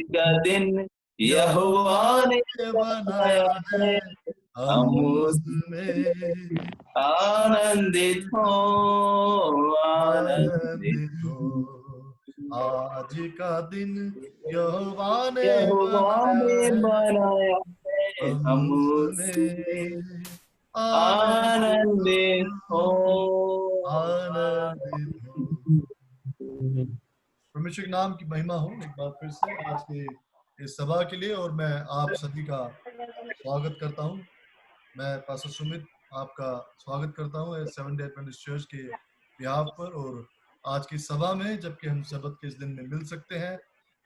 का दिन यहोवा ने बनाया है, हम उसमें आनंदित हो, आनंदित आनंदित हो। आज का दिन यहोवा ने यहोवा ने बनाया बनाया है, है, हम हम उसमें उसमें आनंदित आनंदित हो, हो, आनंदित हो। परमेश्वर के नाम की महिमा हो एक बार फिर से आज के इस सभा के लिए, और मैं आप सभी का स्वागत करता हूं। मैं पास्टर सुमित आपका स्वागत करता हूं सेवन डे एडवेंटिस्ट चर्च के बिहाफ पर, और आज की सभा में जबकि हम सबत के इस दिन में मिल सकते हैं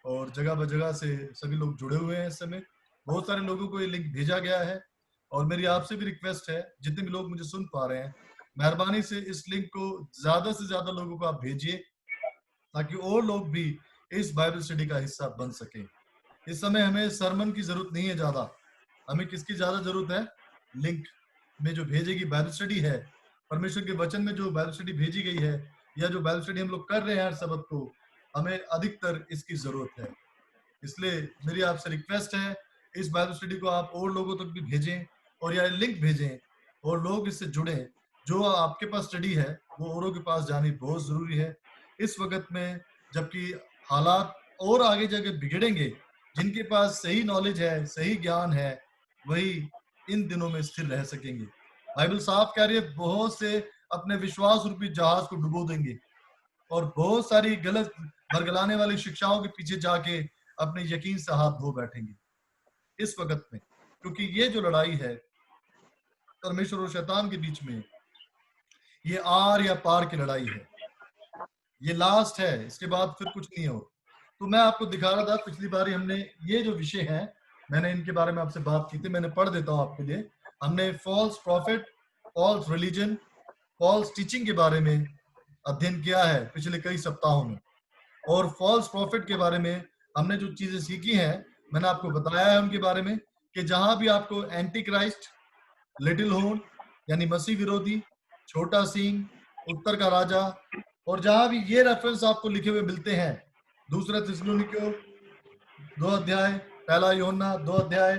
और जगह जगह से सभी लोग जुड़े हुए हैं। इस समय बहुत सारे लोगों को ये लिंक भेजा गया है, और मेरी आपसे भी रिक्वेस्ट है, जितने भी लोग मुझे सुन पा रहे हैं, मेहरबानी से इस लिंक को ज्यादा से ज्यादा लोगों को आप भेजिए, ताकि और लोग भी इस बाइबल स्टडी का हिस्सा बन सके। इस समय हमें सरमन की जरूरत नहीं है ज्यादा, हमें किसकी ज्यादा जरूरत है? लिंक में जो भेजेगी बाइबल स्टडी है, परमेश्वर के वचन में जो बाइबल स्टडी भेजी गई है, या जो बाइबल स्टडी हम लोग कर रहे हैं हर सबत को, हमें अधिकतर इसकी जरूरत है। इसलिए मेरी आपसे रिक्वेस्ट है, इस बाइबल स्टडी को आप और लोगों तक भी भेजें, और यह लिंक भेजें, और लोग इससे जुड़ें। जो आपके पास स्टडी है वो औरों के पास जानी बहुत जरूरी है इस वक्त में, जबकि हालात और आगे जाके बिगड़ेंगे। जिनके पास सही नॉलेज है, सही ज्ञान है, वही इन दिनों में स्थिर रह सकेंगे। बाइबल साफ कह रही है, बहुत से अपने विश्वास रूपी जहाज को डुबो देंगे, और बहुत सारी गलत बरगलाने वाली शिक्षाओं के पीछे जाके अपने यकीन से हाथ धो बैठेंगे इस वक्त में। क्योंकि ये जो लड़ाई है परमेश्वर और शैतान के बीच में, ये आर या पार की लड़ाई है, ये लास्ट है, इसके बाद फिर कुछ नहीं हो। तो मैं आपको दिखा रहा था, पिछली बार हमने ये जो विषय है, मैंने इनके बारे में आपसे बात की थी, मैंने पढ़ देता हूँ आपके लिए। हमने false profit, false religion, false teaching के बारे में अध्ययन किया है पिछले कई सप्ताहों में, और फॉल्स प्रॉफिट के बारे में हमने जो चीजें सीखी हैं मैंने आपको बताया है उनके बारे में, कि जहां भी आपको एंटी क्राइस्ट, लिटिल हॉर्न यानी मसीह विरोधी, छोटा सींग, उत्तर का राजा, और जहां भी ये रेफरेंस आपको लिखे हुए मिलते हैं, दूसरा थिस्सलुनीकियों 2 अध्याय, पहला यूहन्ना 2 अध्याय,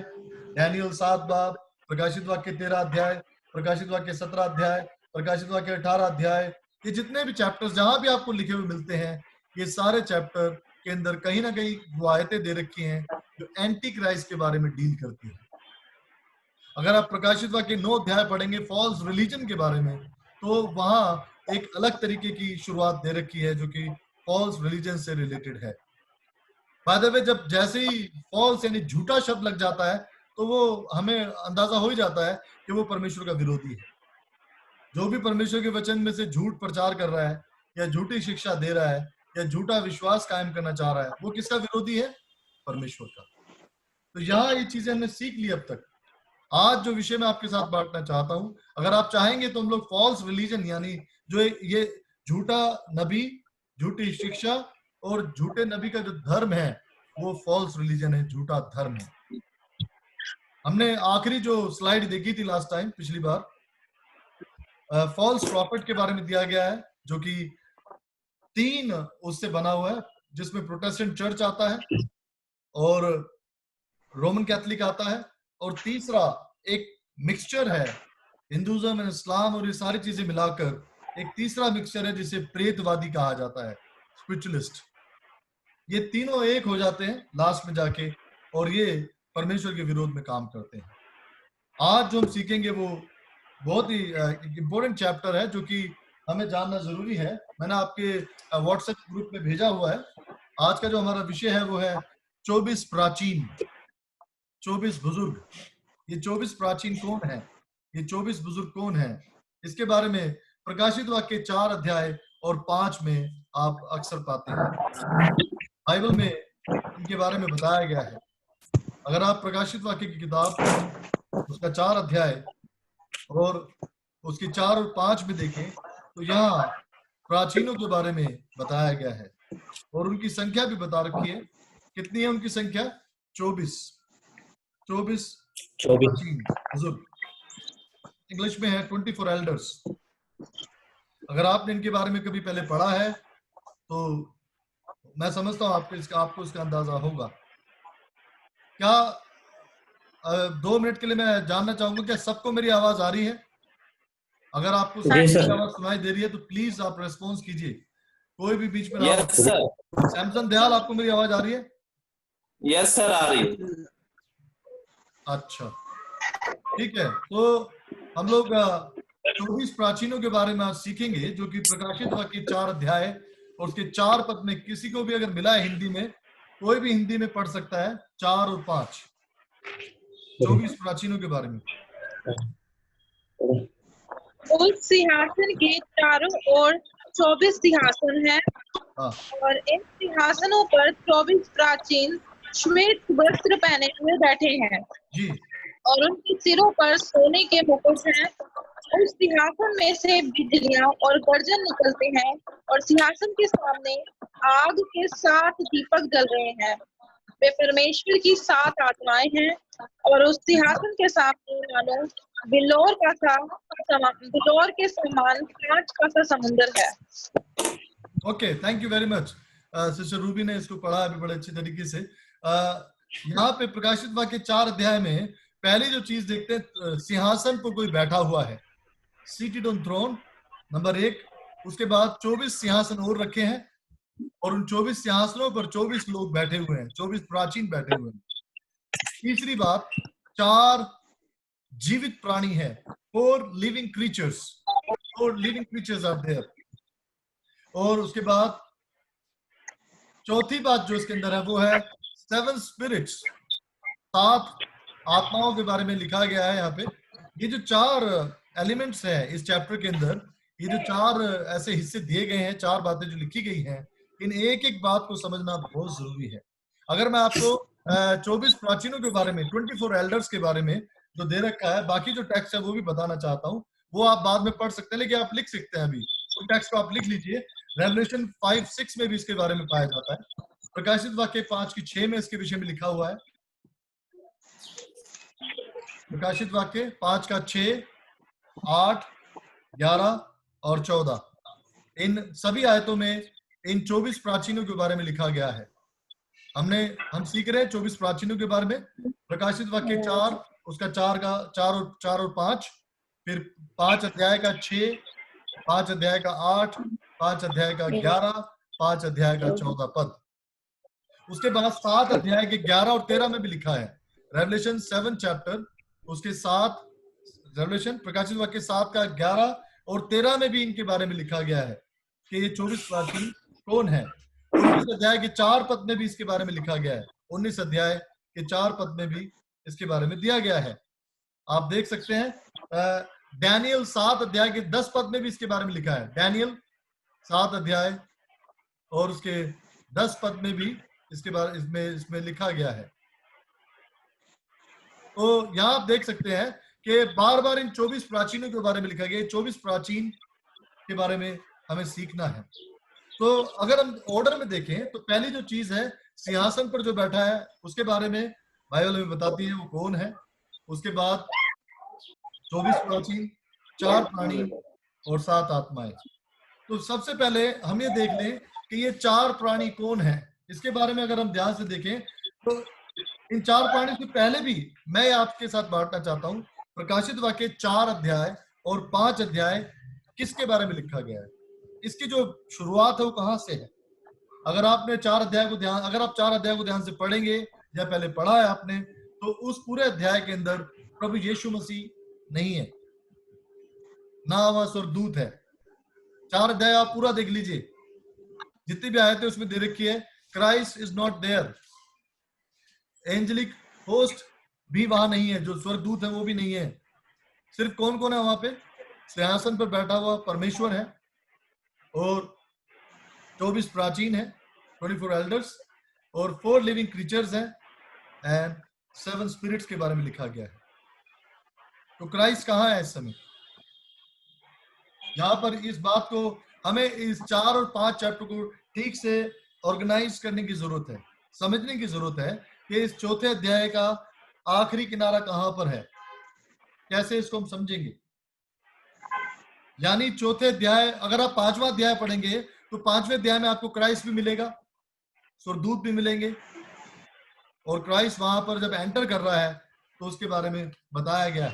डैनियल 7 बाब, प्रकाशित वाक्य 13 अध्याय, प्रकाशित वाक्य 17 अध्याय, प्रकाशित वाक्य 18 अध्याय, ये जितने भी चैप्टर्स जहां भी आपको लिखे हुए मिलते हैं, ये सारे चैप्टर के अंदर कहीं ना कहीं वो आयतें दे रखी हैं जो एंटी क्राइस्ट के बारे में डील करती है। अगर आप प्रकाशित वाक्य 9 अध्याय पढ़ेंगे फॉल्स रिलीजन के बारे में, तो वहां एक अलग तरीके की शुरुआत दे रखी है जो कि फॉल्स रिलीजन से रिलेटेड है। बाय द वे, जब जैसे ही फॉल्स यानी झूठा शब्द लग जाता है, तो वो हमें अंदाजा हो ही जाता है कि वो परमेश्वर का विरोधी है। जो भी परमेश्वर के वचन में से झूठ प्रचार कर रहा है, या झूठी शिक्षा दे रहा है, या झूठा विश्वास कायम करना चाह रहा है, वो किसका विरोधी है? परमेश्वर का। तो यहाँ ये चीजें हमने सीख ली अब तक। आज जो विषय मैं आपके साथ बांटना चाहता हूं, अगर आप चाहेंगे तो हम लोग फॉल्स रिलीजन यानी जो ये झूठा नबी, झूठी शिक्षा और झूठे नबी का जो धर्म है, वो फॉल्स रिलीजन है, झूठा धर्म है। हमने आखिरी जो स्लाइड देखी थी लास्ट टाइम, पिछली बार, फॉल्स प्रॉफिट के बारे में दिया गया है, जो कि 3 उससे बना हुआ है, जिसमें प्रोटेस्टेंट चर्च आता है, और रोमन कैथोलिक आता है, और तीसरा एक मिक्सचर है, हिंदुइज्म एंड इस्लाम और ये सारी चीजें मिलाकर एक तीसरा मिक्सचर है जिसे प्रेतवादी कहा जाता है, स्पिरिचुअलिस्ट। ये तीनों एक हो जाते हैं लास्ट में जाके, और ये परमेश्वर के विरोध में काम करते हैं। आज जो हम सीखेंगे वो बहुत ही इंपॉर्टेंट चैप्टर है, जो कि हमें जानना जरूरी है। मैंने आपके व्हाट्सएप ग्रुप में भेजा हुआ है। आज का जो हमारा विषय है वो है 24 प्राचीन, 24 बुजुर्ग। ये 24 प्राचीन कौन है, ये 24 बुजुर्ग कौन है, इसके बारे में प्रकाशित वाक्य 4 अध्याय और 5 में आप अक्सर पाते हैं। बाइबल में इनके बारे में बताया गया है। अगर आप प्रकाशित वाक्य की किताब उसका 4 अध्याय और उसके 4 और 5 में देखें, तो यहाँ प्राचीनों के बारे में बताया गया है, और उनकी संख्या भी बता रखी है। कितनी है उनकी संख्या? 24 प्राचीन बुजुर्ग। इंग्लिश में है 24 एल्डर्स। अगर आपने इनके बारे में कभी पहले पढ़ा है तो मैं समझता हूँ आपको इसका अंदाजा होगा। क्या 2 मिनट के लिए मैं जानना चाहूंगा क्या सबको मेरी आवाज आ रही है? अगर आपको जी सबको सर। मेरी आवाज सुनाई दे रही है तो प्लीज आप रेस्पॉन्स कीजिए, कोई भी बीच में ना यस बोले। सर। सैमसन दयाल, आपको मेरी आवाज आ रही है? यस सर, आ रही है। अच्छा, ठीक है। तो हम लोग 24 प्राचीनों के बारे में आज सीखेंगे, जो कि प्रकाशित वाक्य 4 अध्याय और उसके 4 पद में किसी को भी अगर मिला है हिंदी में, कोई भी हिंदी में पढ़ सकता है 4 और 5, 24 प्राचीनों के बारे में। उस सिंहासन के चारों ओर 24 सिंहासन हैं हाँ और इन सिंहासनों पर 24 प्राचीन श्वेत वस्त्र पहने हुए बैठे हैं जी, और उनके सिरों पर सोने के मुकुट हैं। उस सिंहासन में से बिजलियां और गर्जन निकलते हैं और सिंहासन के सामने आग के 7 दीपक जल रहे हैं। वे परमेश्वर की 7 आत्माएं हैं और उस सिंहासन के सामने मानो बिल्लौर के समान कांच का सा समुंदर है। Okay, thank you very much. Sister Ruby ने इसको पढ़ा अभी बड़े अच्छे तरीके से। यहाँ पे प्रकाशित वाक्य 4 अध्याय में पहली जो चीज देखते हैं, सिंहासन पर कोई बैठा हुआ है, सीटेड ऑन थ्रोन, नंबर 1। उसके बाद 24 सिंहासन और रखे हैं और उन 24 सिंहासनों पर 24 लोग बैठे हुए हैं, 24 प्राचीन बैठे हुए हैं। तीसरी बात, 4 जीवित प्राणी है, 4 living creatures, 4 living creatures are there. और उसके बाद चौथी बात जो इसके अंदर है वो है 7 स्पिरिट्स, 7 आत्माओं के बारे में लिखा गया है यहाँ पे। ये जो 4 एलिमेंट्स है इस चैप्टर के अंदर, ये जो 4 ऐसे हिस्से दिए गए हैं, 4 बातें जो लिखी गई हैं, इन एक एक बात को समझना बहुत जरूरी है। अगर मैं आपको 24 प्राचीनों के बारे में, 24 एल्डर्स के बारे में जो दे रखा है, बाकी जो टेक्स्ट है वो भी बताना चाहता हूँ, वो आप बाद में पढ़ सकते हैं, लेकिन आप लिख सकते हैं अभी उन टेक्स्ट को आप लिख लीजिए। रेवलेशन 5-6 में भी इसके बारे में पाया जाता है। प्रकाशित वाक्य 5-6 में इसके विषय में लिखा हुआ है। प्रकाशित वाक्य 5-6, 8, 11 और 14, इन सभी आयतों में इन 24 प्राचीनों के बारे में लिखा गया है। हम सीख रहे हैं 24 प्राचीनों के बारे में। प्रकाशित वाक्य 4, उसका 4 और 5, फिर 5 अध्याय का 6, 5 अध्याय का 8, 5 अध्याय का 11, 5 अध्याय का 14 पद। उसके बाद 7 अध्याय के 11 और 13 में भी लिखा है। रेवलेशन 7 चैप्टर, उसके 7, रेवलेशन प्रकाशित वाक्य 7 का 11 और 13 में भी इनके बारे में लिखा गया है कि ये 24 प्राचीन कौन है। 19 अध्याय के 4 पद में भी इसके बारे में लिखा गया है। 19 अध्याय के 4 पद में भी इसके बारे में दिया गया है। आप देख सकते हैं डैनियल 7 अध्याय के 10 पद में भी इसके बारे में लिखा है। डैनियल 7 अध्याय और उसके 10 पद में भी इसके बारे इसमें लिखा गया है। तो यहाँ आप देख सकते हैं कि बार बार इन 24 प्राचीनों के बारे में लिखा गया है। 24 प्राचीन के बारे में हमें सीखना है। तो अगर हम ऑर्डर में देखें तो पहली जो चीज है, सिंहासन पर जो बैठा है उसके बारे में बाइबल में बताती है वो कौन है। उसके बाद 24 प्राचीन, 4 प्राणी और 7 आत्माएं। तो सबसे पहले हम ये देख लें कि ये 4 प्राणी कौन है। इसके बारे में अगर हम ध्यान से देखें तो इन 4 प्राणी से पहले भी मैं आपके साथ बांटना चाहता हूं प्रकाशित वाक्य 4 अध्याय और 5 अध्याय किसके बारे में लिखा गया है। इसकी जो शुरुआत है वो कहां से है। अगर आपने 4 अध्याय को ध्यान से पढ़ेंगे या पहले पढ़ा है आपने, तो उस पूरे अध्याय के अंदर प्रभु यीशु मसीह नहीं है, ना वह स्वर्गदूत है। 4 अध्याय आप पूरा देख लीजिए, जितनी भी आयतें उसमें दे रखी है, Christ is not there. Angelic host भी वहां नहीं है, जो स्वर्गदूत है वो भी नहीं है। सिर्फ कौन कौन है वहां पे? सिंहासन पर बैठा हुआ परमेश्वर है और 24 प्राचीन है, 24 एल्डर्स, और 4 लिविंग क्रीचर्स हैं एंड 7 स्पिरिट्स के बारे में लिखा गया है। तो क्राइस्ट कहाँ है इस समय? यहाँ पर इस बात को हमें इस 4 और 5 चैप्टर को ठीक से ऑर्गेनाइज करने की जरूरत है, समझने की जरूरत है कि इस चौथे अध्याय का आखिरी किनारा कहां पर है, कैसे इसको हम समझेंगे। यानी चौथे अध्याय, अगर आप 5वां अध्याय पढ़ेंगे तो 5वें अध्याय में आपको क्राइस्ट भी मिलेगा, स्वर्गदूत भी मिलेंगे और क्राइस्ट वहां पर जब एंटर कर रहा है तो उसके बारे में बताया गया है।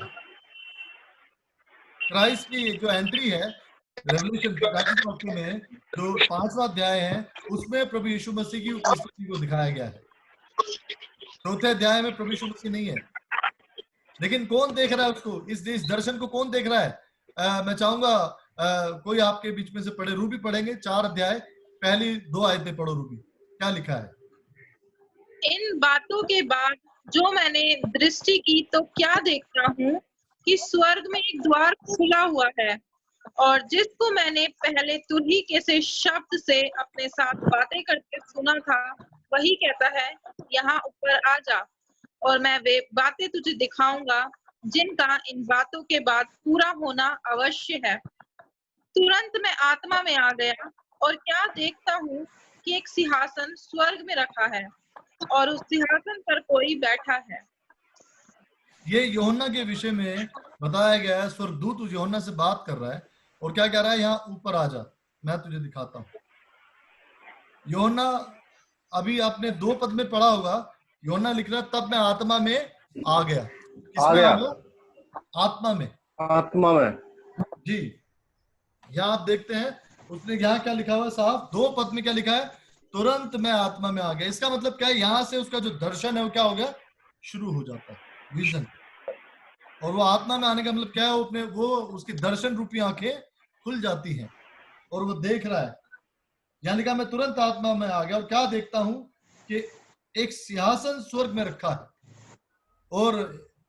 क्राइस्ट की जो एंट्री है रेवल्यूशन प्रकाशित वाक्य में जो 5वां अध्याय है उसमें प्रभु यीशु मसीह की उपस्थिति को दिखाया गया है। चौथे अध्याय में प्रभु यीशु मसीह नहीं है, लेकिन कौन देख रहा है उसको, इस दर्शन को कौन देख रहा है? मैं चाहूंगा कोई आपके बीच में से पढ़े। रूबी पढ़ेंगे 4 अध्याय, पहली 2 आयतें पढ़ो। रूबी, क्या लिखा है? इन बातों के बाद जो मैंने दृष्टि की तो क्या देखता हूँ कि स्वर्ग में एक द्वार खुला हुआ है, और जिसको मैंने पहले तुरही के से शब्द से अपने साथ बातें करके सुना था, वही कहता है, यहाँ ऊपर आ जा और मैं वे बातें तुझे दिखाऊंगा जिनका इन बातों के बाद पूरा होना अवश्य है। तुरंत मैं आत्मा में आ गया और क्या देखता हूँ कि एक सिंहासन स्वर्ग में रखा है और उस सिंहासन पर कोई बैठा है। ये यूहन्ना के विषय में बताया गया है। स्वर्गदूत उस यूहन्ना से बात कर रहा है और क्या कह रहा है? यहाँ ऊपर आ जा, मैं तुझे दिखाता हूँ। यूहन्ना, अभी आपने 2 पद में पढ़ा होगा, यूहन्ना लिख रहा है तब मैं आत्मा में आ गया। किसमें आ गया? आत्मा में। आत्मा में, जी। यहाँ आप देखते हैं उसने यहाँ क्या लिखा हुआ है साहब? 2 पद में क्या लिखा है? तुरंत मैं आत्मा में आ गया। इसका मतलब क्या है? यहाँ से उसका जो दर्शन है वो क्या हो गया? शुरू हो जाता है, विजन। और वो आत्मा में आने का मतलब क्या है? वो उसकी दर्शन रूपी आंखें खुल जाती हैं और वो देख रहा है। यहाँ लिखा मैं तुरंत आत्मा में आ गया और क्या देखता हूं कि एक सिंहासन स्वर्ग में रखा है और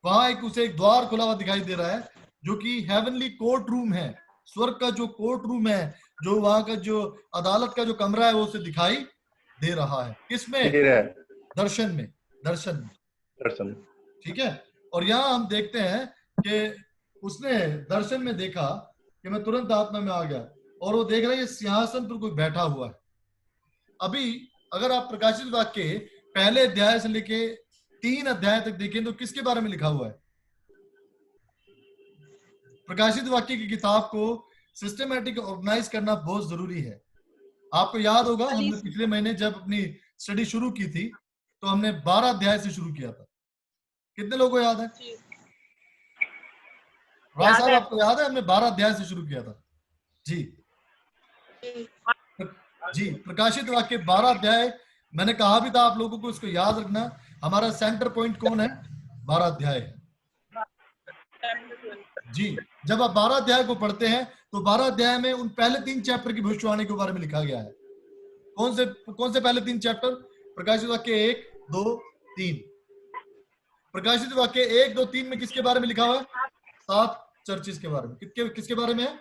वहां उसे एक द्वार खुला हुआ दिखाई दे रहा है जो कि हेवनली कोर्ट रूम है। स्वर्ग का जो कोर्ट रूम है, जो वहां का जो अदालत का जो कमरा है, वो उसे दिखाई दे रहा है। किसमें? दर्शन में। दर्शन। ठीक है। और यहाँ हम देखते हैं कि उसने दर्शन में देखा कि मैं तुरंत आत्मा में आ गया और वो देख रहा है ये सिंहासन पर कोई बैठा हुआ है। अभी अगर आप प्रकाशित वाक्य के पहले अध्याय से लेके 3 अध्याय तक देखें तो किसके बारे में लिखा हुआ है? प्रकाशित वाक्य की किताब को सिस्टमैटिक ऑर्गेनाइज करना बहुत जरूरी है। आपको याद होगा हमने पिछले महीने जब अपनी स्टडी शुरू की थी तो हमने 12 अध्याय से शुरू किया था। कितने लोगों को याद है? राय साहब, आपको याद है हमने 12 अध्याय से शुरू किया था? जी, प्रकाशित वाक्य 12 अध्याय। मैंने कहा भी था आप लोगों को इसको याद रखना। हमारा सेंटर पॉइंट कौन है? 12 अध्याय है। जी, जब आप 12 अध्याय को पढ़ते हैं तो 12 अध्याय में उन पहले 3 चैप्टर की भविष्यवाणी के बारे में लिखा गया है। कौन से पहले 3 चैप्टर? प्रकाशित वाक्य 1, 2, 3। प्रकाशित वाक्य 1, 2, 3 में किसके बारे में लिखा हुआ है? 7 चर्चेस के बारे में। किसके बारे में है?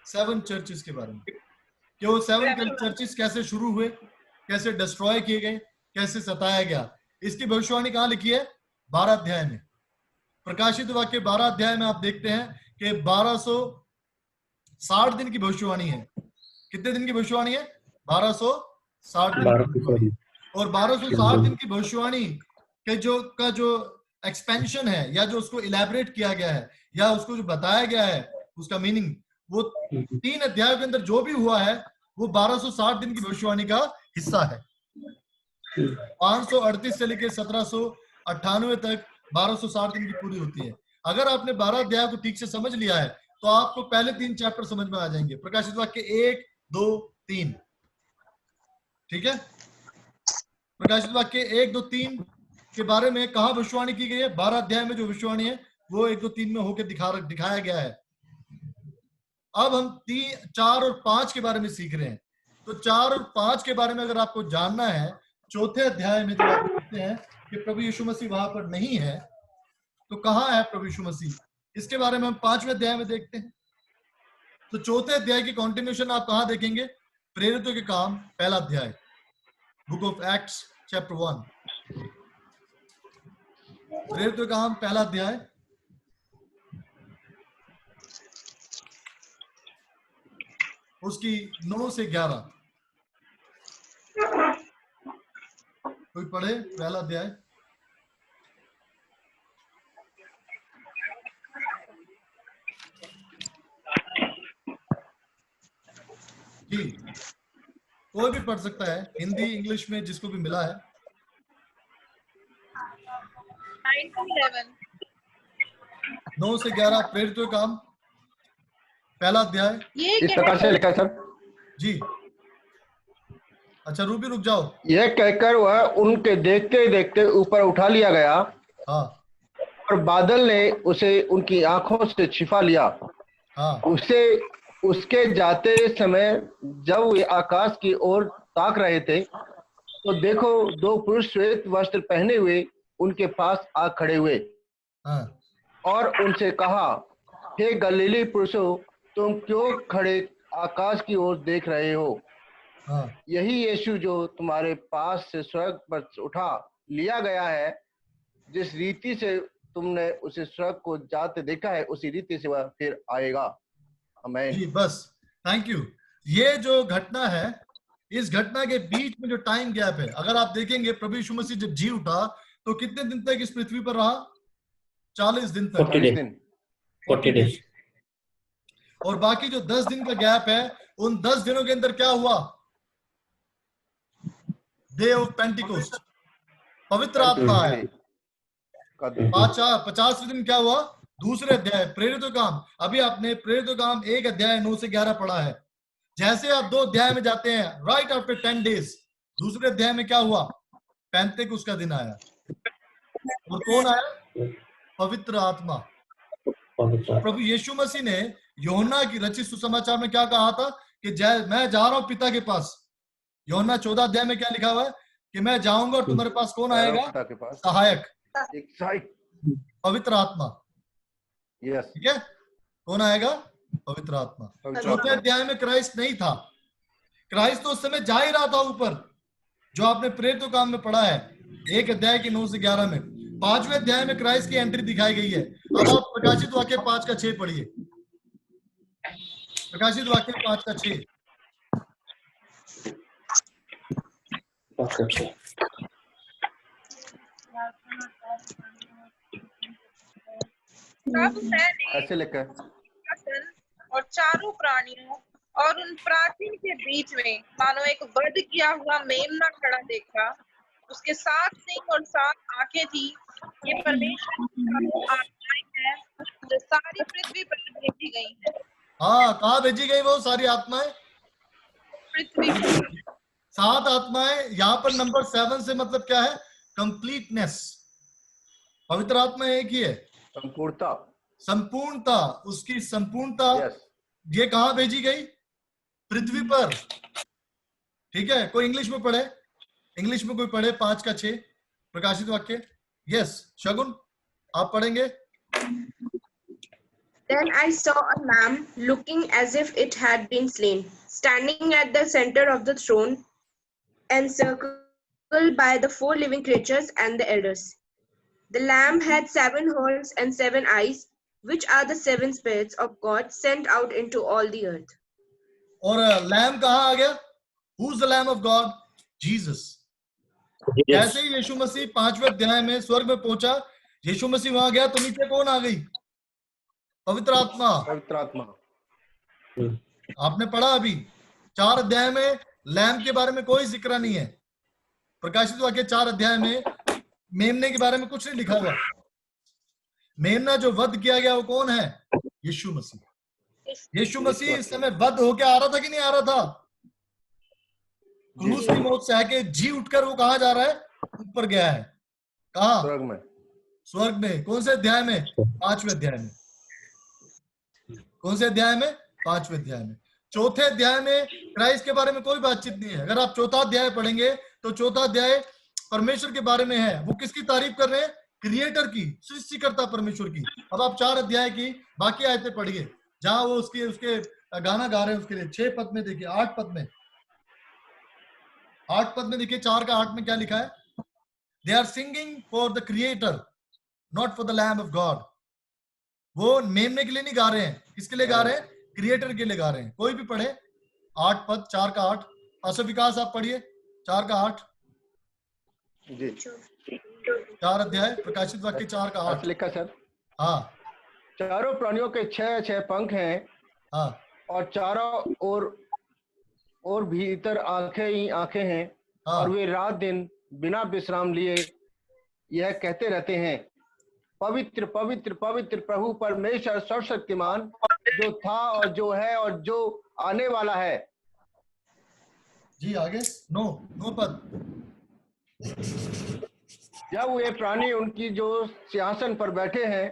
7 चर्चेस के बारे में। कि वो 7 चर्चेस कैसे शुरू हुए, कैसे डिस्ट्रॉय किए गए, कैसे सताया गया, इसकी भविष्यवाणी कहाँ लिखी है? 12 अध्याय में। प्रकाशित वाक्य 12 अध्याय में आप देखते हैं कि 1260 दिन की भविष्यवाणी है। कितने दिन की भविष्यवाणी है? 1260 दिन की भविष्यवाणी। और 1260 दिन की भविष्यवाणी के जो एक्सपेंशन है या जो उसको इलेबरेट किया गया है या उसको जो बताया गया है उसका मीनिंग, वो 3 अध्यायों के अंदर जो भी हुआ है वो 1260 दिन की भविष्यवाणी का हिस्सा है। 538 से लेकर 1798 तक 1260 दिन की पूरी होती है। अगर आपने 12 अध्याय को ठीक से समझ लिया है तो आपको पहले 3 चैप्टर समझ में आ जाएंगे। प्रकाशित वाक्य 1, 2, 3। ठीक है। प्रकाशित वाक्य 1, 2, 3 के बारे में कहाँ भविष्यवाणी की गई है? 12 अध्याय में जो भविष्यवाणी है वो 1, 2, 3 में होकर दिखाया गया है। अब हम 3, 4 और 5 के बारे में सीख रहे हैं। तो 4 और 5 के बारे में अगर आपको जानना है, चौथे अध्याय में जब आप देखते हैं कि प्रभु यीशु मसीह वहां पर नहीं है, तो कहाँ है प्रभु यीशु मसीह? इसके बारे में हम 5वें अध्याय में देखते हैं। तो चौथे अध्याय की कंटिन्यूशन आप कहाँ देखेंगे? प्रेरितों के काम पहला अध्याय, बुक ऑफ एक्ट्स चैप्टर 1। प्रेरितों के काम पहला अध्याय उसकी 9 से 11। कोई पढ़े पहला अध्याय? जी, कोई भी पढ़ सकता है, हिंदी इंग्लिश में जिसको भी मिला है। 9 to 11. 9 से 11 प्रेरितों के काम पहला अध्याय। ये इस प्रकार से लिखा सर। जी अच्छा रूबी रुक जाओ। यह कहकर वह उनके देखते देखते ऊपर उठा लिया गया हाँ और बादल ने उसे उनकी आंखों से छिपा लिया। हाँ उसे उसके जाते समय जब वे आकाश की ओर ताक रहे थे तो देखो दो पुरुष श्वेत वस्त्र पहने हुए उनके पास आ खड़े हुए हाँ और उनसे कहा, हे गलीली पुरुषों, तुम क्यों खड़े आकाश की ओर देख रहे हो? हाँ यही यीशु जो तुम्हारे पास से स्वर्ग पर उठा लिया गया है, जिस रीति से तुमने उसे स्वर्ग को जाते देखा है उसी रीति से वह फिर आएगा। आमीन। जी बस थैंक यू। ये जो घटना है, इस घटना के बीच में जो टाइम गैप है, अगर आप देखेंगे प्रभु यीशु मसीह जब जी उठा तो कितने दिन तक इस पृथ्वी पर रहा? 40 दिन तक। 40 दिन 40 days। और बाकी जो 10 दिन का गैप है, उन 10 दिनों के अंदर क्या हुआ? डे ऑफ पेंटिकोस्ट, पवित्र आत्मा आया। 50 दिन क्या हुआ? दूसरे अध्याय प्रेरितों का काम। अभी आपने प्रेरितों का काम 1 अध्याय 9 से 11 पढ़ा है। जैसे आप 2 अध्याय में जाते हैं, राइट आफ्टर 10 डेज दूसरे अध्याय में क्या हुआ? पेंटेकोस्ट का दिन आया। और कौन आया? पवित्र आत्मा। प्रभु यीशु मसीह ने यूहन्ना की रचित सुसमाचार में क्या कहा था कि मैं जा रहा हूं पिता के पास। यूहन्ना 14 अध्याय में क्या लिखा हुआ है कि मैं जाऊंगा और तुम्हारे पास कौन आएगा? सहायक, पवित्र आत्मा। यस, ठीक है, कौन आएगा? पवित्र आत्मा। चौथे अध्याय में क्राइस्ट नहीं था। क्राइस्ट तो उस समय जा ही रहा था ऊपर, जो आपने प्रेरितों काम में पढ़ा है 1 अध्याय के 9 से 11 में। 5वें अध्याय में क्राइस्ट की एंट्री दिखाई गई है। अब आप प्रकाशित वाक्य 5 का 6 पढ़िए। प्रकाशित वाक्य 5 का 6। तब मैंने ऐसे लिखा सिंहासन और चारों प्राणियों और उन प्राचीन के बीच में मानो एक वध किया हुआ मेमना खड़ा देखा। उसके 7 सिंग और 7 आंखें थी। ये परमेश्वर की चारों आत्माएं हैं जो सारी पृथ्वी पर भेजी गई हैं। हाँ, कहाँ भेजी गई वो सारी आत्माएं? पृथ्वी पर। 7 आत्माएं। यहाँ पर नंबर 7 से मतलब क्या है? कंप्लीटनेस। पवित्र आत्मा एक ही है, संपूर्णता, संपूर्णता, उसकी संपूर्णता। यस, ये कहाँ भेजी गई? पृथ्वी पर। ठीक है, कोई इंग्लिश में पढ़े? इंग्लिश में कोई पढ़े 5 का 6 प्रकाशित वाक्य। यस शगुन, आप पढ़ेंगे? Then I saw a lamb looking as if it had been slain, standing at the center of the throne, encircled by the 4 living creatures and the elders. The lamb had 7 horns and 7 eyes, which are the 7 spirits of God sent out into all the earth. और lamb कहाँ आ गया? Who's the Lamb of God? Jesus. जैसे ही यीशु मसीह 5वें अध्याय में स्वर्ग में पहुंचा, यीशु मसीह वहां गया तो नीचे कौन आ गई? पवित्र आत्मा। पवित्र आत्मा। आपने पढ़ा अभी 4 अध्याय में लैम के बारे में कोई जिक्र नहीं है। प्रकाशित वाक्य 4 अध्याय में मेमने के बारे में कुछ नहीं लिखा हुआ। मेमना जो वध किया गया वो कौन है? यीशु मसीह। यीशु मसीह इस समय वध होके आ रहा था कि नहीं आ रहा था? क्रूस की मौत सह के जी उठकर वो कहाँ जा रहा है? ऊपर गया है। कहाँ? स्वर्ग में। स्वर्ग में। कौन से अध्याय में? 5वें अध्याय में। कौन से अध्याय में? 5वें अध्याय में। चौथे अध्याय में क्राइस्ट के बारे में कोई बातचीत नहीं है। अगर आप चौथा अध्याय पढ़ेंगे तो चौथा अध्याय परमेश्वर के बारे में है। वो किसकी तारीफ कर रहे हैं? क्रिएटर की, सृष्टिकर्ता परमेश्वर की। अब आप 4 अध्याय की बाकी आयतें पढ़िए, जहां वो उसके गाना गा रहे हैं। उसके लिए 6 पद में देखिए, 8 पद में, 8 पद में देखिए, 4 का 8 में क्या लिखा है? They are singing for the creator, not for the lamb of God. वो मेमने के लिए नहीं गा रहे हैं। किसके लिए गा रहे हैं? क्रिएटर के लिए गा रहे हैं। कोई भी पढ़े 8 पद, 4 का 8। पास्टर विकास आप पढ़िए 4 का 8 जी। 4 अध्याय प्रकाशित वाक्य 4 का 8 लिखा सर। हाँ। चारों प्राणियों के 6 पंख हैं। हाँ। और चारों और भीतर आंखें ही आंखें हैं। हाँ। और वे रात दिन बिना विश्राम लिए यह कहते रहते हैं, पवित्र पवित्र पवित्र प्रभु परमेश्वर सर्वशक्तिमान, जो था और जो है और जो आने वाला है। जी आगे। नो नो पद। जब वे प्राणी उनकी जो सिंहासन पर बैठे हैं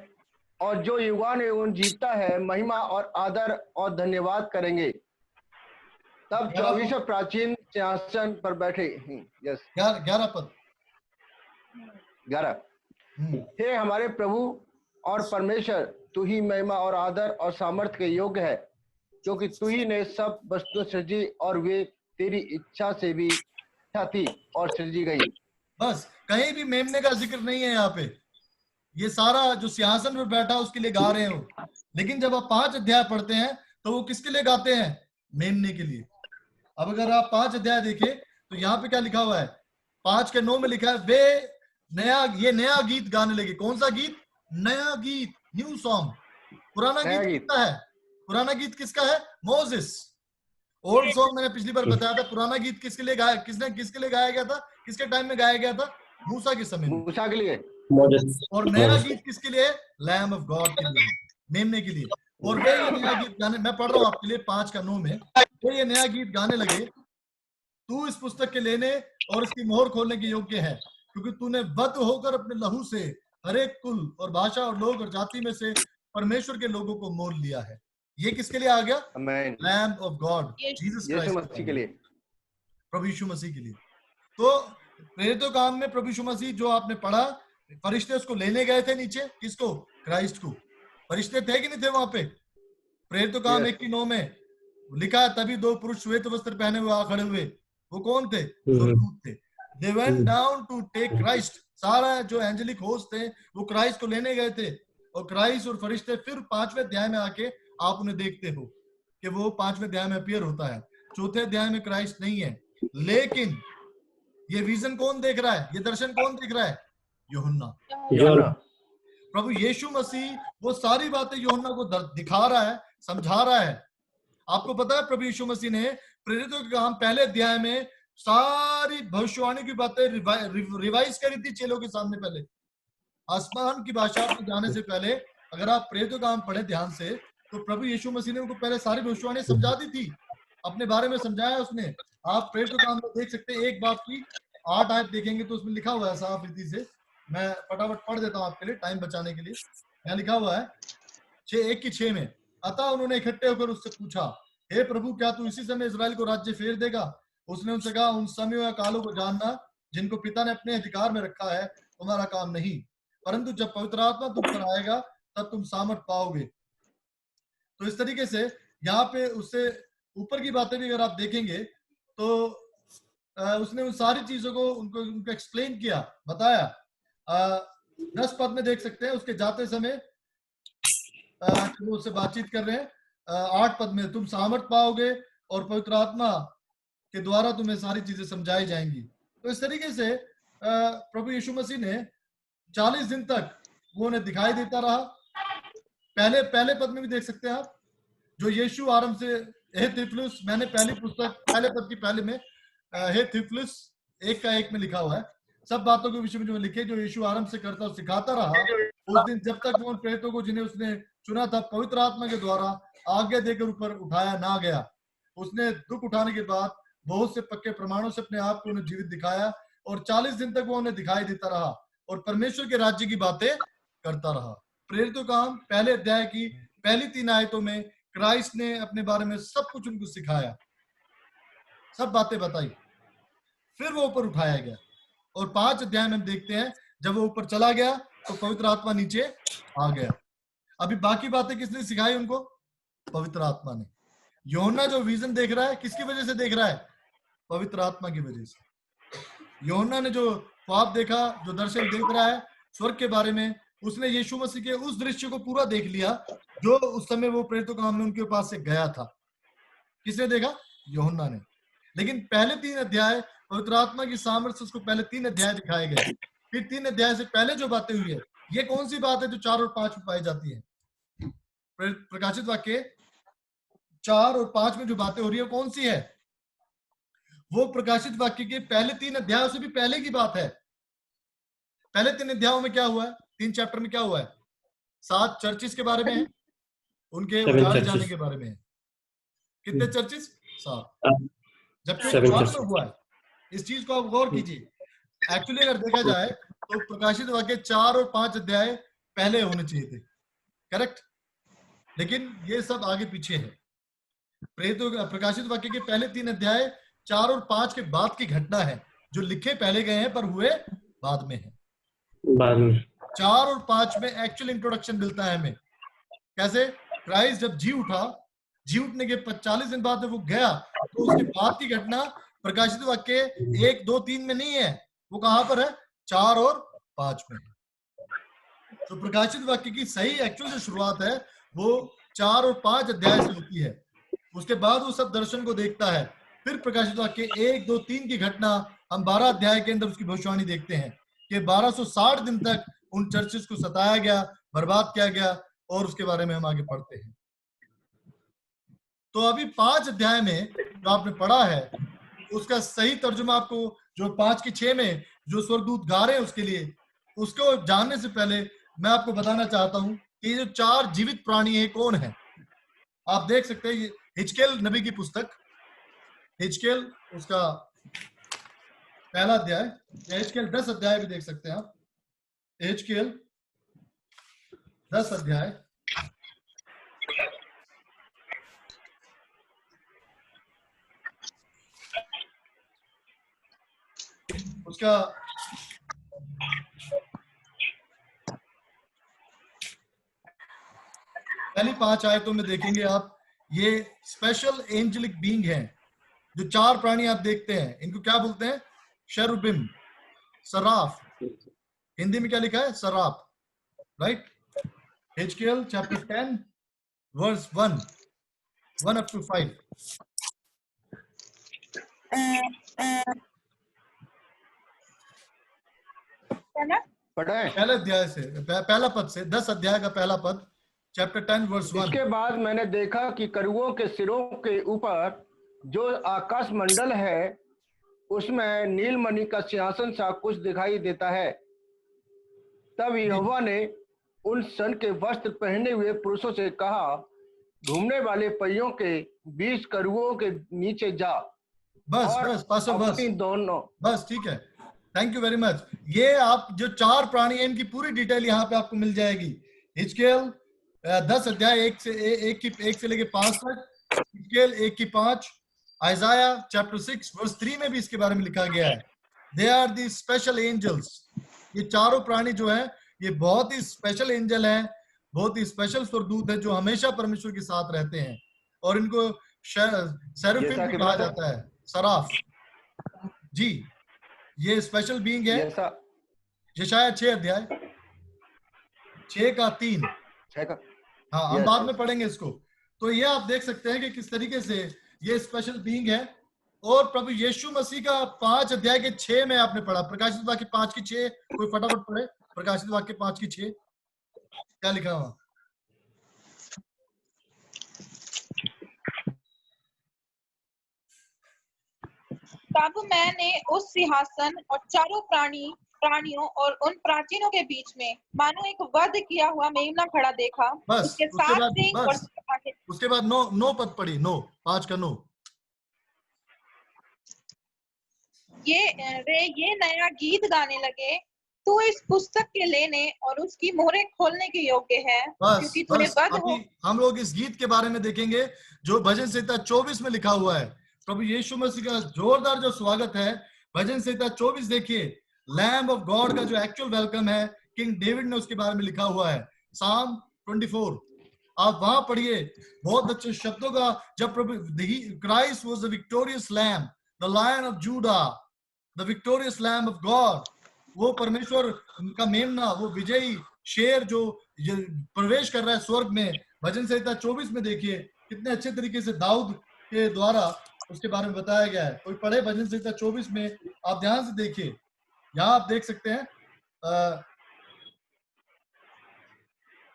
और जो युगानुयुग जीता है महिमा और आदर और धन्यवाद करेंगे, तब 24 प्राचीन सिंहासन पर बैठे। यस 11 पद। 11। हे हमारे प्रभु और परमेश्वर, तू ही महिमा और आदर और सामर्थ्य के योग्य है, क्योंकि तू ही ने सब वस्तु सृजी और वे तेरी इच्छा से भी इच्छा थी और सृजी गई। बस कहीं भी मेमने का जिक्र नहीं है यहाँ पे। ये सारा जो सिंहासन पर बैठा उसके लिए गा रहे हो, लेकिन जब आप 5 अध्याय पढ़ते हैं तो वो किसके लिए गाते हैं? मेमने के लिए। अब अगर आप 5 अध्याय देखें तो यहाँ पे क्या लिखा हुआ है? 5 के 9 में लिखा है वे ये नया गीत गाने लगे। कौन सा गीत? नया गीत, न्यू सॉन्ग। पुराना गीत किसका है? पुराना गीत किसका है? मोसेस। ओल्ड सॉन्ग मैंने पिछली बार बताया था। पुराना गीत किसके लिए गाया, किसके लिए गाया गया था? किसके टाइम में गाया गया था? मूसा के समय में, मूसा के लिए। और नया गीत किसके लिए? लैम ऑफ गॉड के लिए, मेमने के लिए। और वे ये नया गीत गाने, मैं पढ़ रहा हूँ आपके लिए 5 का 9 में, वे ये नया गीत गाने लगे, तू इस पुस्तक के लेने और इसकी मोहर खोलने के योग्य है, क्योंकि तूने बद्ध होकर अपने लहू से हर एक कुल और भाषा और लोग और जाति में से परमेश्वर के लोगों को मोल लिया है। ये किसके लिए आ गया? Lamb of God, Jesus Christ के लिए, प्रभु यीशु मसीह के लिए। तो प्रेरितों काम में प्रभु यीशु मसीह जो आपने पढ़ा, फरिश्ते उसको लेने गए थे नीचे। किसको? क्राइस्ट को। फरिश्ते थे कि नहीं थे वहां पे? प्रेरितों काम 1:9 में लिखा है, तभी 2 पुरुष श्वेत वस्त्र पहने हुए आ खड़े हुए। वो कौन थे? स्वर्गदूत थे। They went down to take Christ। सारा जो एंजेलिक होस्ट थे वो क्राइस्ट को लेने गए थे, और क्राइस्ट और फरिश्ते फिर 5वें अध्याय में आके आप उन्हें देखते हो कि वो 5वें अध्याय में अपीयर होता है। 4थे अध्याय में क्राइस्ट नहीं है। लेकिन ये विजन कौन देख रहा है? ये दर्शन कौन देख रहा है? यूहन्ना। प्रभु यीशु मसीह वो सारी बातें यूहन्ना को दिखा रहा है, समझा रहा है। आपको पता है प्रभु यीशु मसीह ने प्रेरितों के काम पहले अध्याय में सारी भविष्यवाणी की बातें रिवाइज करी थी चेलों के सामने। पहले आसमान की भाषा में जाने से पहले अगर आप प्रेरितों का काम पढ़े ध्यान से, तो प्रभु यीशु मसीह ने उनको पहले सारी भविष्यवाणी समझा दी थी, अपने बारे में समझाया उसने। आप प्रेरितों का काम में देख सकते हैं, 1 बाप की 8 आयत देखेंगे तो उसमें लिखा हुआ है साफ रीति से। मैं फटाफट पढ़ देता हूँ आपके लिए टाइम बचाने के लिए। यहाँ लिखा हुआ है 1:6 में, अतः उन्होंने इकट्ठे होकर उससे पूछा, हे प्रभु, क्या तू इसी समय इजराइल को राज्य फेर देगा? उसने उनसे कहा, उन समयों या कालों को जानना जिनको पिता ने अपने अधिकार में रखा है तुम्हारा काम नहीं, परंतु जब पवित्र आत्मा तुम पर आएगा तब तुम सामर्थ पाओगे। तो इस तरीके से यहाँ पे उससे ऊपर की बातें भी अगर आप देखेंगे तो उसने उन सारी चीजों को उनको एक्सप्लेन किया, बताया। 10 पद में देख सकते हैं उसके जाते समय वो उससे बातचीत कर रहे हैं। 8 पद में, तुम सामर्थ पाओगे और पवित्र आत्मा के द्वारा तुम्हें सारी चीजें समझाई जाएंगी। तो इस तरीके से प्रभु यीशु मसीह ने 40 दिन तक वो उन्हें दिखाई देता रहा। पहले पद में भी देख सकते हैं आप, जो यीशु आरंभ से, हे थिफिलुस, मैंने पहली पुस्तक पहले पद की पहले में हे थिफिलुस 1:1 में लिखा हुआ है, सब बातों के विषय में जो लिखे जो यीशु आरंभ से करता और सिखाता रहा उस दिन जब तक वो उन प्रेरितों को जिन्हें उसने चुना था पवित्र आत्मा के द्वारा आज्ञा देकर ऊपर उठाया ना गया। उसने दुख उठाने के बाद बहुत से पक्के प्रमाणों से अपने आप को उन्हें जीवित दिखाया और 40 दिन तक वो उन्हें दिखाई देता रहा और परमेश्वर के राज्य की बातें करता रहा। प्रेरितों का काम पहले अध्याय की पहली 3 आयतों में क्राइस्ट ने अपने बारे में सब कुछ उनको सिखाया, सब बातें बताई, फिर वो ऊपर उठाया गया। और 5 अध्याय में हम देखते हैं जब वो ऊपर चला गया तो पवित्र आत्मा नीचे आ गया। अभी बाकी बातें किसने सिखाई उनको? पवित्र आत्मा ने। यूहन्ना जो विजन देख रहा है किसकी वजह से देख रहा है? पवित्र आत्मा की वजह से। यूहन्ना ने जो ख्वाब देखा, जो दर्शन देख रहा है स्वर्ग के बारे में, उसने यीशु मसीह के उस दृश्य को पूरा देख लिया जो उस समय वो प्रेरितों के काम में उनके पास से गया था। किसने देखा? यूहन्ना ने। लेकिन पहले 3 अध्याय पवित्र आत्मा की सामर्थ्य से उसको पहले 3 अध्याय दिखाए गए। फिर 3 अध्याय से पहले जो बातें हुई है, ये कौन सी बात है जो 4 और 5 में पाई जाती है? प्रकाशित वाक्य 4 और 5 में जो बातें हो रही है कौन सी है? वो प्रकाशित वाक्य के पहले 3 अध्यायों से भी पहले की बात है। पहले 3 अध्यायों में क्या हुआ है? 3 चैप्टर में क्या हुआ है? 7 चर्चिस के बारे में है, उनके 7 उजाड़े churches. जाने के बारे में है। कितने चर्चिस? 7। जबकि 7 शुरुआत churches. में हुआ है। इस चीज को आप गौर कीजिए। एक्चुअली अगर देखा जाए तो प्रकाशित वाक्य 4 और 5 अध्याय पहले होने चाहिए थे, करेक्ट? लेकिन ये सब आगे पीछे है। प्रकाशित वाक्य के पहले 3 अध्याय 4 और 5 के बाद की घटना है, जो लिखे पहले गए हैं पर हुए बाद में है। बाद में 4 और 5 में एक्चुअल इंट्रोडक्शन मिलता है हमें। कैसे? क्राइस्ट जब जी उठा, जी उठने के 40 दिन बाद जब वो गया, तो उसके बाद की घटना प्रकाशित वाक्य 1, 2, 3 में नहीं है, वो कहां पर है? 4 और 5 में है। तो प्रकाशित वाक्य की सही एक्चुअल जो शुरुआत है वो 4 और 5 अध्याय से होती है। उसके बाद वो सब दर्शन को देखता है। फिर प्रकाशित वाक्य 1, 2, 3 की घटना हम 12 अध्याय के अंदर उसकी भविष्यवाणी देखते हैं कि 1260 दिन तक उन चर्चेस को सताया गया, बर्बाद किया गया, और उसके बारे में हम आगे पढ़ते हैं। तो अभी 5 अध्याय में जो आपने पढ़ा है उसका सही तर्जुमा आपको जो 5 की 6 में जो स्वर्गदूत गा रहे हैं उसके लिए, उसको जानने से पहले मैं आपको बताना चाहता हूं कि ये जो 4 जीवित प्राणी है कौन है। आप देख सकते हैं ये हिजकेल नबी की पुस्तक, हिजकेल उसका पहला अध्याय, या हिजकेल 10 अध्याय भी देख सकते हैं आप। हिजकेल 10 अध्याय उसका पहली 5 आयतों में देखेंगे आप, ये स्पेशल एंजेलिक बीइंग हैं। जो 4 प्राणी आप देखते हैं इनको क्या बोलते हैं? शेरुबिम, सराफ। हिंदी में क्या लिखा है? सराफ, right? Ezekiel chapter 10 verse 1 up to 5। पढ़े। पहले अध्याय से, पहला पद से, 10 अध्याय का पहला पद, चैप्टर 10 वर्स 1। इसके बाद मैंने देखा कि करूओं के सिरों के ऊपर जो आकाश मंडल है उसमें नीलमणि का सिंहासन सा कुछ दिखाई देता है। तब यहोवा ने उन सन के वस्त्र पहने हुए पुरुषों से कहा, घूमने वाले पहियों के 20 करूओं के नीचे जा। बस और बस पासो अपनी बस दोनों, बस ठीक है, थैंक यू वेरी मच। ये आप जो 4 प्राणी हैं इनकी पूरी डिटेल यहाँ पे आपको मिल जाएगी। हिजकेल 10 अध्याय 1 से लेके 5 तक, हिजकेल 1 की 5, आइजाया चैप्टर 6 वर्स 3 में भी इसके बारे में लिखा गया है। They are the special angels. ये चारों प्राणी जो है ये बहुत ही स्पेशल एंजल हैं, बहुत ही स्पेशल स्वर्गदूत है जो हमेशा परमेश्वर के साथ रहते हैं, और इनको सेराफिम भी कहा जाता है, सराफ जी। ये स्पेशल बीइंग है। यशाया 6 अध्याय 6 का 3। हाँ, हम बाद में पढ़ेंगे इसको। तो ये आप देख सकते हैं कि किस तरीके से ये स्पेशल बीइंग है। और प्रभु यीशु मसीह का 5 अध्याय के 6 में आपने पढ़ा, प्रकाशित वाक्य 5 की 6, कोई फटाफट पढ़े प्रकाशित वाक्य 5 की 6, क्या लिखा हुआ? तब मैंने उस सिंहासन और चारों प्राणियों और उन प्राचीनों के बीच में मानो एक वध किया हुआ मेमना खड़ा देखा। बस उसके 7 सिंग और उसके बाद 9 पद पढ़ी, 9, 5 का 9। ये नया गीत गाने लगे, तू इस पुस्तक के लेने और उसकी मोहरें खोलने के योग्य है, क्योंकि तूने वध हो। हम लोग इस गीत के बारे में देखेंगे जो भजन संहिता 24 में लिखा हुआ है। प्रभु यीशु मसीह का जोरदार जो स्वागत है, भजन संहिता 24 देखिए, लैम्ब ऑफ गॉड का जो एक्चुअल वेलकम है, किंग डेविड ने उसके बारे में लिखा हुआ है, साम 24। आप वहां पढ़िए बहुत अच्छे शब्दों का, जब प्रभु Christ was the victorious lamb, the lion of Judah, the victorious lamb of God, वो परमेश्वर का मेमना, वो विजयी शेर जो प्रवेश कर रहा है स्वर्ग में। भजन संहिता 24 में देखिए कितने अच्छे तरीके से दाऊद के द्वारा उसके बारे में बताया गया है। कोई पढ़े भजन संहिता 24 में, आप ध्यान से देखिए, यहाँ आप देख सकते हैं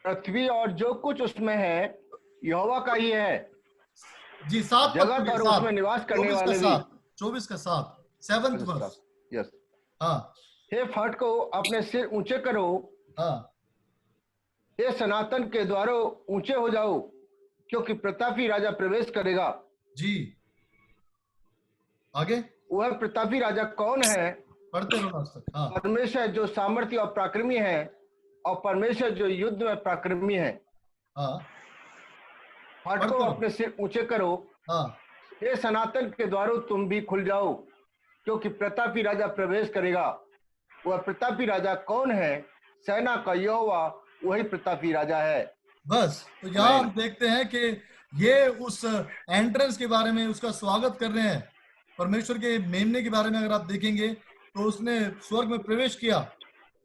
पृथ्वी और जो कुछ उसमें है यहोवा का ही है जी। 7 जगत और उसमें निवास करने वाले भी। 24 का 7, 7th वर्स। यस। हाँ, हे फट को अपने सिर ऊंचे करो, हाँ, हे सनातन के द्वारों ऊंचे हो जाओ, क्योंकि प्रतापी राजा प्रवेश करेगा। जी आगे वह प्रतापी राजा कौन है? पढ़ते रहो लास्ट तक। हाँ परमेश्वर जो सामर्थ्य और पराक्रमी है, और परमेश्वर जो युद्ध में पराक्रमी है। हाँ फाटको पढ़ते रहो। अपने सिर ऊंचे करो, हाँ हे सनातन के द्वारों तुम भी खुल जाओ, क्योंकि प्रतापी राजा प्रवेश करेगा। वह प्रतापी राजा कौन है? सेना का यहोवा वही प्रतापी राजा है। बस तो यहाँ हम देखते हैं कि ये उस एंट्रेंस के बारे में उसका स्वागत कर रहे हैं। परमेश्वर के मेमने के बारे में अगर आप देखेंगे तो उसने स्वर्ग में प्रवेश किया।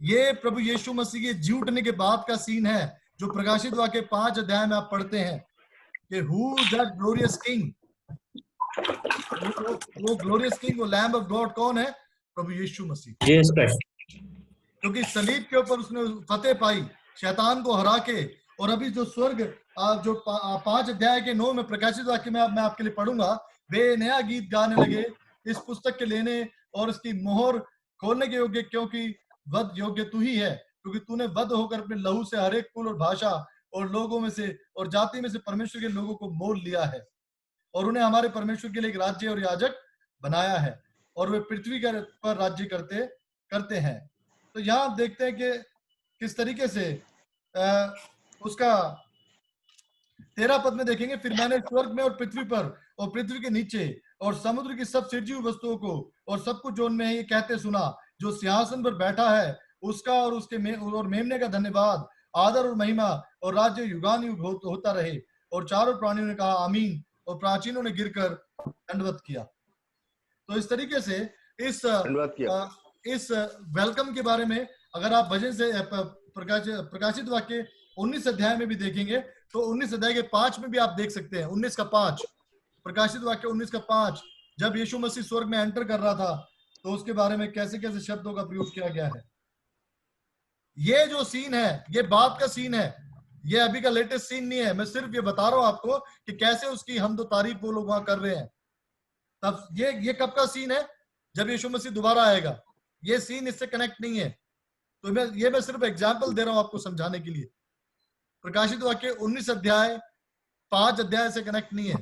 ये प्रभु यीशु मसीह के जी उठने के बाद का सीन है, जो प्रकाशित वाक्य 5 अध्याय में आप पढ़ते हैं कि who is that glorious king. वो ग्लोरियस किंग, वो लैम्ब ऑफ गॉड कौन है? प्रभु यीशु मसीह। Jesus Christ. क्योंकि सलीब के ऊपर उसने फतेह पाई, शैतान को हरा के। और अभी जो स्वर्ग जो 5 अध्याय के 9 में प्रकाशित वाक्य में मैं आपके लिए पढ़ूंगा, वे नया गीत गाने लगे इस पुस्तक के लेने और इसकी मोहर खोलने के योग्य, क्योंकि वध योग्य तू ही है, क्योंकि तूने वध होकर अपने लहू से हर एक कुल और भाषा और लोगों में से और जाति में से परमेश्वर के लोगों को मोल लिया है, और उन्हें हमारे परमेश्वर के लिए एक राज्य और याजक बनाया है, और वे पृथ्वी पर राज्य करते हैं। तो यहाँ आप देखते हैं कि किस तरीके से उसका 13 पद में देखेंगे, फिर मैंने स्वर्ग में और पृथ्वी पर और पृथ्वी के नीचे और समुद्र की सब सृजी हुई वस्तुओं को और सब कुछ जो उनमें है ये कहते सुना, जो सिंहासन पर बैठा है उसका और उसके और मेमने का धन्यवाद, आदर और महिमा और राज्य युगान युग होता रहे। और चारों प्राणियों ने कहा आमीन, और प्राचीनों ने गिरकर दंडवत किया। तो इस तरीके से इस वेलकम के बारे में अगर आप भजन से प्रकाशित वाक्य 19 अध्याय में भी देखेंगे तो 19 अध्याय के 5 में भी आप देख सकते हैं। 19 का 5, प्रकाशित वाक्य 19 का 5, जब यीशु मसीह स्वर्ग में एंटर कर रहा था तो उसके बारे में कैसे कैसे शब्दों का प्रयोग किया गया है। ये जो सीन है ये बाद का सीन है, ये अभी का लेटेस्ट सीन नहीं है। मैं सिर्फ ये बता रहा हूं आपको कि कैसे उसकी हमदो तारीफ वो लोग वहां कर रहे हैं। तब ये कब का सीन है? जब यीशु मसीह दोबारा आएगा। ये सीन इससे कनेक्ट नहीं है। तो मैं सिर्फ एग्जाम्पल दे रहा हूं आपको समझाने के लिए। प्रकाशित वाक्य 19 अध्याय 5 अध्याय से कनेक्ट नहीं है।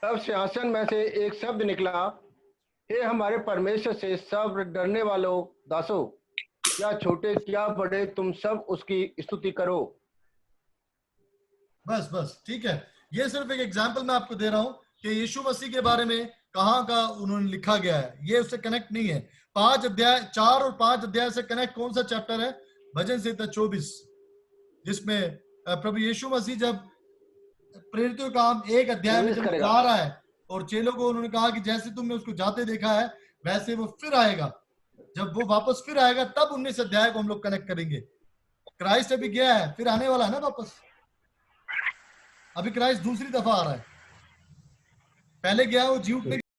तब सिंहासन में से एक शब्द निकला, हे हमारे परमेश्वर से सब डरने वालों दासों, क्या छोटे क्या बड़े, तुम सब उसकी स्तुति करो। बस ठीक है। ये सिर्फ एक एग्जाम्पल मैं आपको दे रहा हूं कि यीशु मसीह के बारे में कहाँ का उन्होंने लिखा गया है, ये उससे कनेक्ट नहीं है। 5 अध्याय 4 और 5 अध्याय से कनेक्ट कौन सा चैप्टर है? भजन संहिता 24, जिसमें प्रभु यीशु मसीह जब प्रेरितों का काम 1 अध्याय में जब जा रहा है और चेलों को उन्होंने कहा कि जैसे तुमने उसको जाते देखा है वैसे वो फिर आएगा, जब वो वापस फिर आएगा तब 19 अध्याय को हम लोग कनेक्ट करेंगे। क्राइस्ट अभी गया है, फिर आने वाला है ना वापस। अभी क्राइस्ट दूसरी दफा आ रहा है, पहले गया वो जी उठने